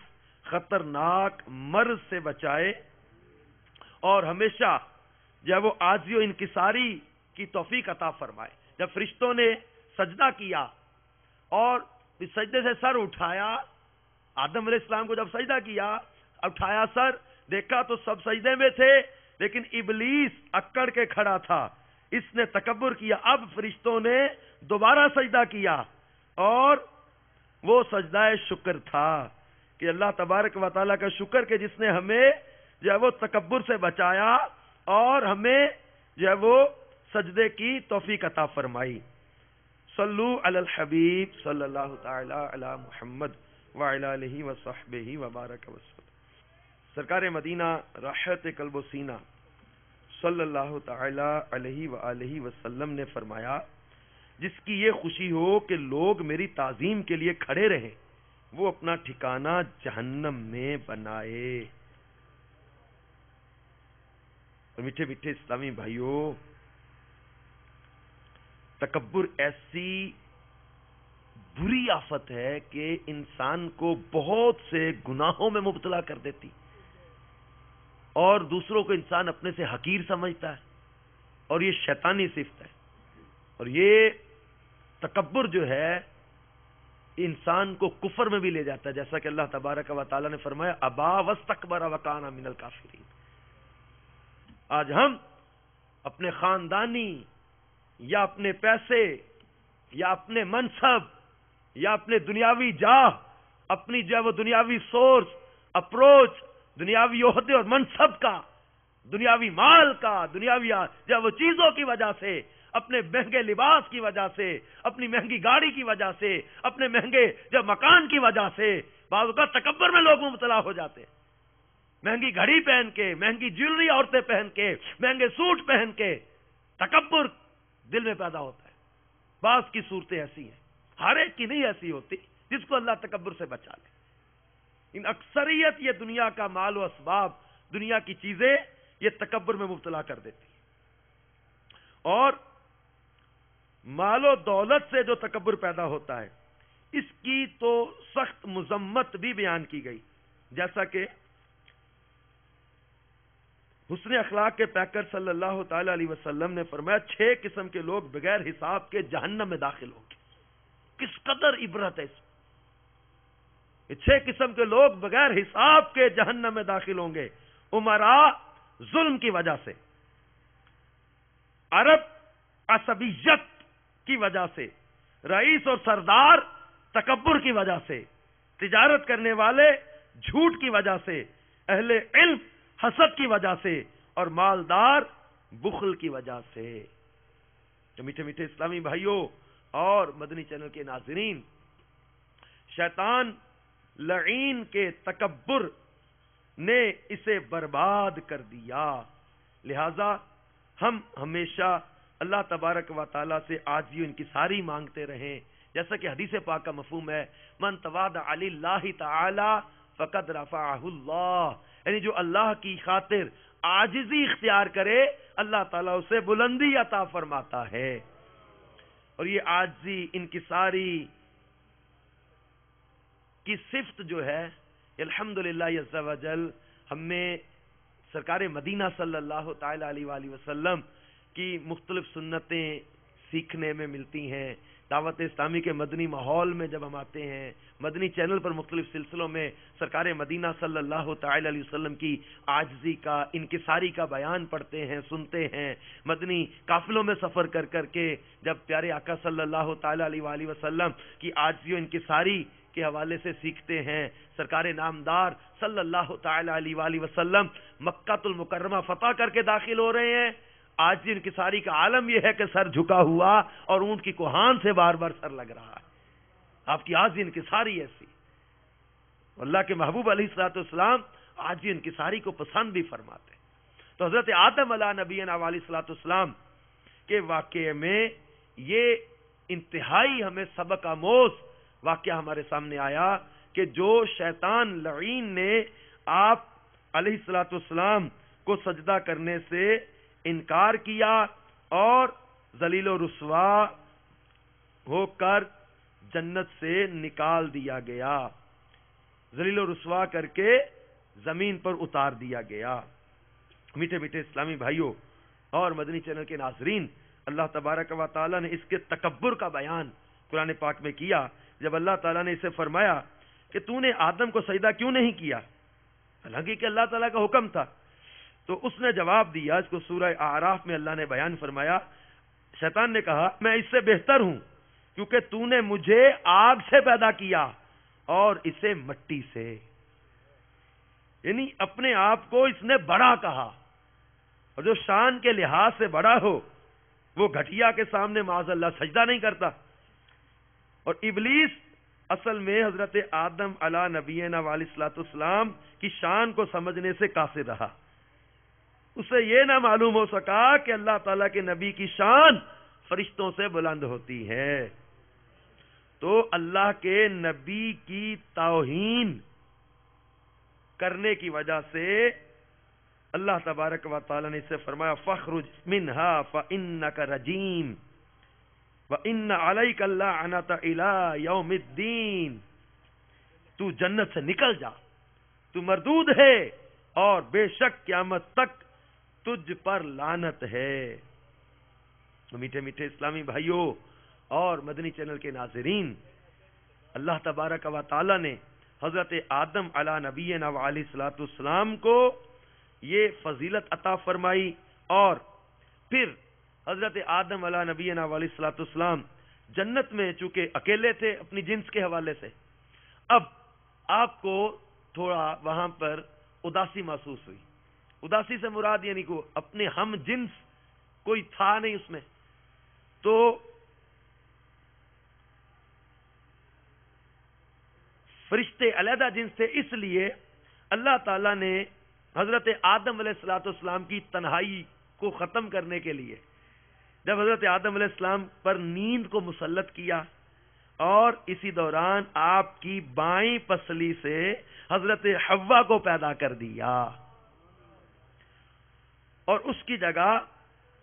خطرناک مرض سے بچائے اور ہمیشہ جب وہ عاجزی و انکساری کی توفیق عطا فرمائے۔ جب فرشتوں نے سجدہ کیا اور اس سجدے سے سر اٹھایا، آدم علیہ السلام کو جب سجدہ کیا، اٹھایا سر، دیکھا تو سب سجدے میں تھے، لیکن ابلیس اکڑ کے کھڑا تھا، اس نے تکبر کیا۔ اب فرشتوں نے دوبارہ سجدہ کیا اور وہ سجدہ شکر تھا کہ اللہ تبارک و تعالیٰ کا شکر کہ جس نے ہمیں جو ہے وہ تکبر سے بچایا اور ہمیں جو ہے وہ سجدے کی توفیق عطا فرمائی۔ صلو علی الحبیب صلی اللہ تعالی علی محمد وعلی آلہ وصحبہ وبارک وسلم۔ سرکار مدینہ راحت قلب و سینہ صلی اللہ تعالی علیہ وآلہ وسلم نے فرمایا جس کی یہ خوشی ہو کہ لوگ میری تعظیم کے لیے کھڑے رہیں، وہ اپنا ٹھکانہ جہنم میں بنائے۔ اور میٹھے میٹھے اسلامی بھائیوں، تکبر ایسی بری آفت ہے کہ انسان کو بہت سے گناہوں میں مبتلا کر دیتی، اور دوسروں کو انسان اپنے سے حقیر سمجھتا ہے، اور یہ شیطانی صفت ہے۔ اور یہ تکبر جو ہے انسان کو کفر میں بھی لے جاتا ہے، جیسا کہ اللہ تبارک و تعالی نے فرمایا ابا واستکبر وکان من الکافرین۔ آج ہم اپنے خاندانی یا اپنے پیسے یا اپنے منصب یا اپنے دنیاوی جاہ، اپنی جو ہے وہ دنیاوی سورس اپروچ، دنیاوی عہدے اور منصب کا، دنیاوی مال کا، دنیاوی جو ہے وہ چیزوں کی وجہ سے، اپنے مہنگے لباس کی وجہ سے، اپنی مہنگی گاڑی کی وجہ سے، اپنے مہنگے جو مکان کی وجہ سے بعض اوقات تکبر میں لوگ مبتلا ہو جاتے ہیں۔ مہنگی گھڑی پہن کے، مہنگی جیولری عورتیں پہن کے، مہنگے سوٹ پہن کے تکبر دل میں پیدا ہوتا ہے۔ بعض کی صورتیں ایسی ہیں، ہر ایک کی نہیں ایسی ہوتی، جس کو اللہ تکبر سے بچا لے۔ ان اکثریت یہ دنیا کا مال و اسباب، دنیا کی چیزیں یہ تکبر میں مبتلا کر دیتی ہیں۔ اور مال و دولت سے جو تکبر پیدا ہوتا ہے اس کی تو سخت مذمت بھی بیان کی گئی، جیسا کہ حسن اخلاق کے پیکر صلی اللہ تعالی علیہ وسلم نے فرمایا 6 قسم کے لوگ بغیر حساب کے جہنم میں داخل ہوں گے۔ کس قدر عبرت ہے اس میں۔ یہ 6 قسم کے لوگ بغیر حساب کے جہنم میں داخل ہوں گے۔ امراء ظلم کی وجہ سے، عرب عصبیت کی وجہ سے، رئیس اور سردار تکبر کی وجہ سے، تجارت کرنے والے جھوٹ کی وجہ سے، اہل علم حسد کی وجہ سے، اور مالدار بخل کی وجہ سے۔ تو میٹھے میٹھے اسلامی بھائیوں اور مدنی چینل کے ناظرین، شیطان لعین کے تکبر نے اسے برباد کر دیا۔ لہذا ہم ہمیشہ اللہ تبارک و تعالی سے عاجزی و انکساری مانگتے رہیں، جیسا کہ حدیث پاک کا مفہوم ہے من تواضع للہ تعالی فقد رفعہ اللہ، یعنی جو اللہ کی خاطر عاجزی اختیار کرے اللہ تعالیٰ اسے بلندی عطا فرماتا ہے۔ اور یہ عاجزی انکساری کی صفت جو ہے الحمدللہ عز و جل ہمیں سرکار مدینہ صلی اللہ تعالی علیہ وآلہ وسلم کی مختلف سنتیں سیکھنے میں ملتی ہیں۔ دعوت اسلامی کے مدنی ماحول میں جب ہم آتے ہیں، مدنی چینل پر مختلف سلسلوں میں سرکار مدینہ صلی اللہ تعالی علیہ وسلم کی عاجزی کا، انکساری کا بیان پڑھتے ہیں، سنتے ہیں۔ مدنی قافلوں میں سفر کر کر کے جب پیارے آقا صلی اللہ تعالی علیہ وآلہ وسلم کی عاجزی و انکساری کے حوالے سے سیکھتے ہیں۔ سرکار نامدار صلی اللہ تعالی علیہ وآلہ وسلم مکہ المکرمہ فتح کر کے داخل ہو رہے ہیں۔ عاجزی انکساری کا عالم یہ ہے کہ سر جھکا ہوا اور اونٹ کی کوہان سے بار بار سر لگ رہا ہے۔ آپ کی عاجزی انکساری ایسی، اللہ کے محبوب علیہ الصلوۃ والسلام عاجزی انکساری کو پسند بھی فرماتے ہیں۔ تو حضرت آدم علیہ نبینا علیہ الصلوۃ والسلام کے واقعے میں یہ انتہائی ہمیں سبق آموز واقعہ ہمارے سامنے آیا کہ جو شیطان لعین نے آپ علیہ الصلوۃ والسلام کو سجدہ کرنے سے انکار کیا اور ذلیل و رسوا ہو کر جنت سے نکال دیا گیا، ذلیل و رسوا کر کے زمین پر اتار دیا گیا۔ میٹھے میٹھے اسلامی بھائیوں اور مدنی چینل کے ناظرین، اللہ تبارک و تعالی نے اس کے تکبر کا بیان قرآن پاک میں کیا جب اللہ تعالیٰ نے اسے فرمایا کہ تو نے آدم کو سجدہ کیوں نہیں کیا، حالانکہ کہ اللہ تعالیٰ کا حکم تھا۔ تو اس نے جواب دیا، اس کو سورہ اعراف میں اللہ نے بیان فرمایا، شیطان نے کہا میں اس سے بہتر ہوں کیونکہ تو نے مجھے آگ سے پیدا کیا اور اسے مٹی سے، یعنی اپنے آپ کو اس نے بڑا کہا، اور جو شان کے لحاظ سے بڑا ہو وہ گھٹیا کے سامنے معاذ اللہ سجدہ نہیں کرتا۔ اور ابلیس اصل میں حضرت آدم علیہ نبینا علیہ الصلوۃ والسلام کی شان کو سمجھنے سے قاصر رہا، اسے یہ نہ معلوم ہو سکا کہ اللہ تعالیٰ کے نبی کی شان فرشتوں سے بلند ہوتی ہے۔ تو اللہ کے نبی کی توہین کرنے کی وجہ سے اللہ تبارک و تعالیٰ نے اسے فرمایا فَاخْرُجْ مِنْهَا فَإِنَّكَ رَجِيمٌ وَإِنَّ عَلَيْكَ اللَّعْنَةَ إِلَىٰ يَوْمِ الدِّينِ، تو جنت سے نکل جا، تو مردود ہے اور بے شک قیامت تک تجھ پر لعنت ہے۔ میٹھے میٹھے اسلامی بھائیوں اور مدنی چینل کے ناظرین، اللہ تبارک و تعالی نے حضرت آدم علی نبینا و علیہ الصلوۃ والسلام کو یہ فضیلت عطا فرمائی، اور پھر حضرت آدم علی نبینا و علیہ الصلوۃ والسلام جنت میں چونکہ اکیلے تھے اپنی جنس کے حوالے سے، اب آپ کو تھوڑا وہاں پر اداسی محسوس ہوئی. اداسی سے مراد یعنی کو اپنے ہم جنس کوئی تھا نہیں اس میں، تو فرشتے علیحدہ جنس تھے، اس لیے اللہ تعالیٰ نے حضرت آدم علیہ الصلوۃ والسلام کی تنہائی کو ختم کرنے کے لیے جب حضرت آدم علیہ السلام پر نیند کو مسلط کیا، اور اسی دوران آپ کی بائیں پسلی سے حضرت حوا کو پیدا کر دیا اور اس کی جگہ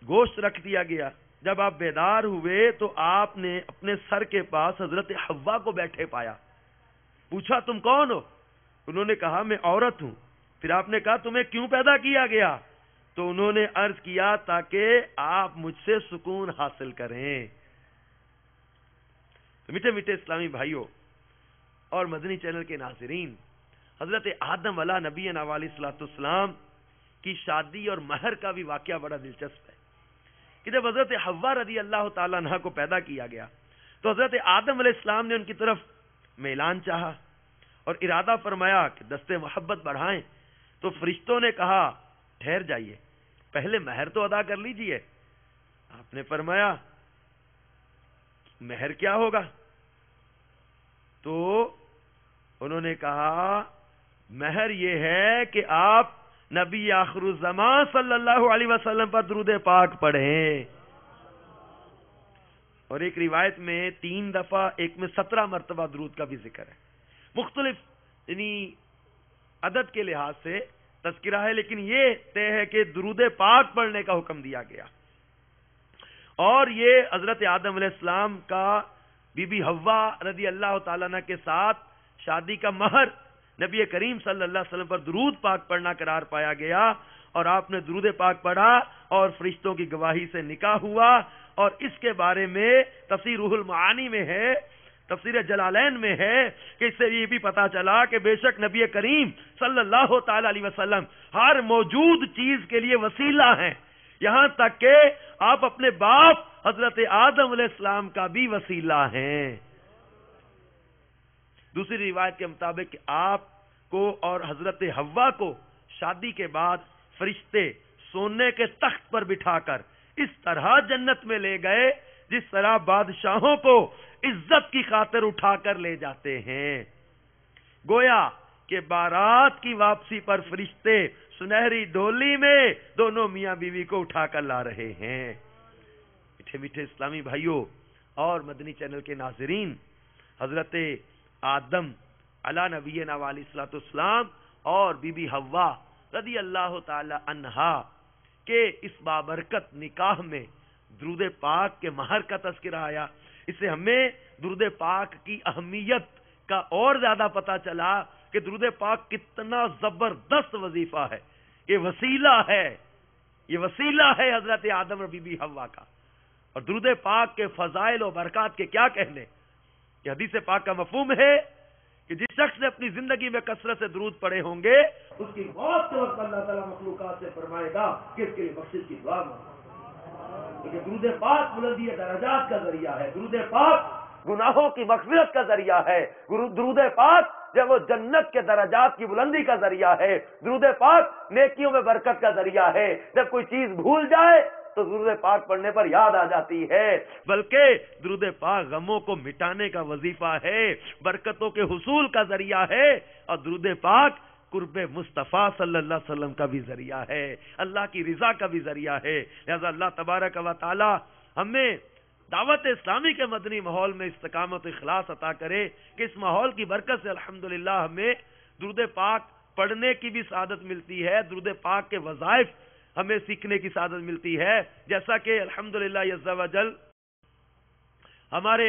گوشت رکھ دیا گیا. جب آپ بیدار ہوئے تو آپ نے اپنے سر کے پاس حضرت حوا کو بیٹھے پایا. پوچھا تم کون ہو؟ انہوں نے کہا میں عورت ہوں. پھر آپ نے کہا تمہیں کیوں پیدا کیا گیا؟ تو انہوں نے عرض کیا تاکہ آپ مجھ سے سکون حاصل کریں. تو میٹھے میٹھے اسلامی بھائیوں اور مدنی چینل کے ناظرین، حضرت آدم علیہ نبینا و علیہ الصلوۃ والسلام کی شادی اور مہر کا بھی واقعہ بڑا دلچسپ ہے کہ جب حضرت حوا رضی اللہ تعالیٰ عنہ کو پیدا کیا گیا تو حضرت آدم علیہ السلام نے ان کی طرف میلان چاہا اور ارادہ فرمایا کہ دستے محبت بڑھائیں. تو فرشتوں نے کہا ٹھہر جائیے، پہلے مہر تو ادا کر لیجئے. آپ نے فرمایا مہر کیا ہوگا؟ تو انہوں نے کہا مہر یہ ہے کہ آپ نبی آخر الزمان صلی اللہ علیہ وسلم پر درود پاک پڑھیں. اور ایک روایت میں 3 دفعہ، ایک میں 17 مرتبہ درود کا بھی ذکر ہے. مختلف یعنی عدد کے لحاظ سے تذکرہ ہے، لیکن یہ طے ہے کہ درود پاک پڑھنے کا حکم دیا گیا. اور یہ حضرت آدم علیہ السلام کا بی بی حوا رضی اللہ تعالیٰ عنہ کے ساتھ شادی کا مہر نبی کریم صلی اللہ علیہ وسلم پر درود پاک پڑھنا قرار پایا گیا، اور آپ نے درود پاک پڑھا اور فرشتوں کی گواہی سے نکاح ہوا. اور اس کے بارے میں تفسیر روح المعانی میں ہے، تفسیر جلالین میں ہے کہ اس سے یہ بھی پتا چلا کہ بے شک نبی کریم صلی اللہ تعالی علیہ وسلم ہر موجود چیز کے لیے وسیلہ ہیں، یہاں تک کہ آپ اپنے باپ حضرت آدم علیہ السلام کا بھی وسیلہ ہیں. دوسری روایت کے مطابق آپ کو اور حضرت حوا کو شادی کے بعد فرشتے سونے کے تخت پر بٹھا کر اس طرح جنت میں لے گئے جس طرح بادشاہوں کو عزت کی خاطر اٹھا کر لے جاتے ہیں. گویا کہ بارات کی واپسی پر فرشتے سنہری ڈولی میں دونوں میاں بیوی کو اٹھا کر لا رہے ہیں. میٹھے میٹھے اسلامی بھائیوں اور مدنی چینل کے ناظرین، حضرت آدم علی نبینا و علیہ الصلوۃ والسلام اور بی بی حوا رضی اللہ تعالی عنہا کے اس بابرکت نکاح میں درود پاک کے مہر کا تذکرہ آیا. اس سے ہمیں درود پاک کی اہمیت کا اور زیادہ پتہ چلا کہ درود پاک کتنا زبردست وظیفہ ہے. یہ وسیلہ ہے، یہ وسیلہ ہے حضرت آدم اور بی بی حوا کا. اور درود پاک کے فضائل و برکات کے کیا کہنے. یہ حدیث پاک کا مفہوم ہے کہ جس شخص نے اپنی زندگی میں کثرت سے درود پڑھے ہوں گے اس کی موت کے وقت اللہ تعالیٰ مخلوقات سے فرمائے گا کہ اس کے لیے بخشش کی دعا مانگو. کیونکہ درود پاک بلندی درجات کا ذریعہ ہے، درود پاک گناہوں کی مغفرت کا ذریعہ ہے، درود پاک جب وہ جنت کے درجات کی بلندی کا ذریعہ ہے، درود پاک نیکیوں میں برکت کا ذریعہ ہے. جب کوئی چیز بھول جائے تو درود پاک پڑھنے پر یاد آ جاتی ہے، بلکہ درود پاک غموں کو مٹانے کا وظیفہ ہے، برکتوں کے حصول کا ذریعہ ہے. اور درود پاک قرب مصطفیٰ صلی اللہ علیہ وسلم کا بھی ذریعہ ہے، اللہ کی رضا کا بھی ذریعہ ہے. لہذا اللہ تبارک و تعالی ہمیں دعوت اسلامی کے مدنی ماحول میں استقامت و اخلاص عطا کرے کہ اس ماحول کی برکت سے الحمدللہ ہمیں درود پاک پڑھنے کی بھی سعادت ملتی ہے، درود پاک کے وظائف ہمیں سیکھنے کی سعادت ملتی ہے. جیسا کہ الحمدللہ عز و جل ہمارے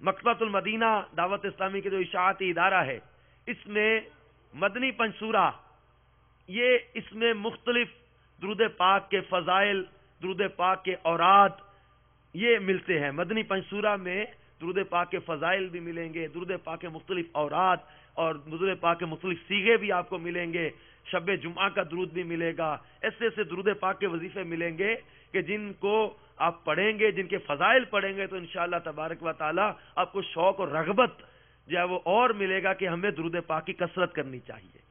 مکتبۃ المدینہ دعوت اسلامی کے جو اشاعتی ادارہ ہے، اس میں مدنی پنصورہ، یہ اس میں مختلف درود پاک کے فضائل، درود پاک کے اوراد، یہ ملتے ہیں۔ مدنی پنجسورہ میں درود پاک کے فضائل بھی ملیں گے، درود پاک کے مختلف اوراد اور درود پاک کے مختلف صیغے بھی آپ کو ملیں گے، شب جمعہ کا درود بھی ملے گا، ایسے ایسے درود پاک کے وظیفے ملیں گے کہ جن کو آپ پڑھیں گے، جن کے فضائل پڑھیں گے تو انشاءاللہ تبارک و تعالی آپ کو شوق اور رغبت جو ہے وہ اور ملے گا کہ ہمیں درود پاک کی کثرت کرنی چاہیے۔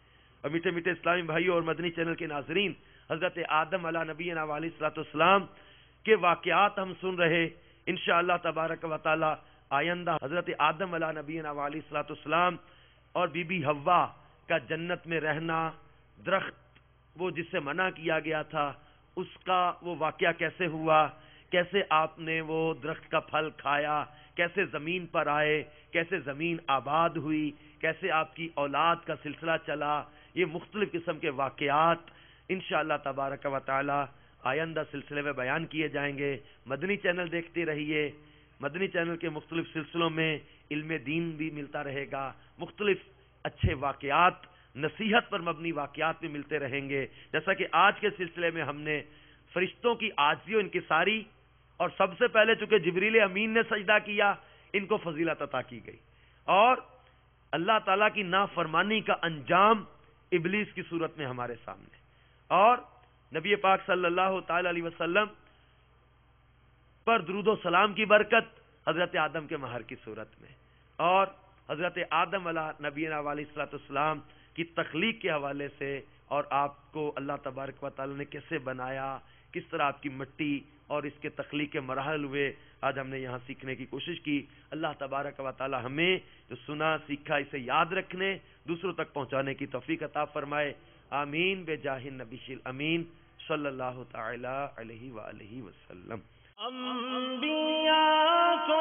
اور میٹھے میٹھے اسلامی بھائیوں اور مدنی چینل کے ناظرین، حضرت آدم علیہ نبینا علیہ الصلوۃ والسلام کے واقعات ہم سن رہے، انشاءاللہ تبارک و تعالی آئندہ حضرت آدم علیہ نبینا علیہ الصلوۃ والسلام اور بی بی حوا کا جنت میں رہنا، درخت وہ جس سے منع کیا گیا تھا اس کا وہ واقعہ کیسے ہوا، کیسے آپ نے وہ درخت کا پھل کھایا، کیسے زمین پر آئے، کیسے زمین آباد ہوئی، کیسے آپ کی اولاد کا سلسلہ چلا، یہ مختلف قسم کے واقعات انشاءاللہ تبارک و تعالی آئندہ سلسلے میں بیان کیے جائیں گے۔ مدنی چینل دیکھتے رہیے، مدنی چینل کے مختلف سلسلوں میں علم دین بھی ملتا رہے گا، مختلف اچھے واقعات، نصیحت پر مبنی واقعات بھی ملتے رہیں گے۔ جیسا کہ آج کے سلسلے میں ہم نے فرشتوں کی عاجزی و انکساری، اور سب سے پہلے چونکہ جبریل امین نے سجدہ کیا، ان کو فضیلت عطا کی گئی، اور اللہ تعالیٰ کی نافرمانی کا انجام ابلیس کی صورت میں ہمارے سامنے، اور نبی پاک صلی اللہ تعالی علیہ وسلم پر درود و سلام کی برکت حضرت آدم کے مہر کی صورت میں، اور حضرت آدم علیہ نبینا علیہ الصلوۃ والسلام کی تخلیق کے حوالے سے، اور آپ کو اللہ تبارک و تعالی نے کیسے بنایا، کس طرح آپ کی مٹی اور اس کے تخلیق کے مراحل ہوئے، آج ہم نے یہاں سیکھنے کی کوشش کی۔ اللہ تبارک و تعالی ہمیں جو سنا سیکھا اسے یاد رکھنے، دوسروں تک پہنچانے کی توفیق عطا فرمائے، آمین بجاہ النبی الامین صلی اللہ تعالی علیہ وآلہ وسلم۔ انبیاء کو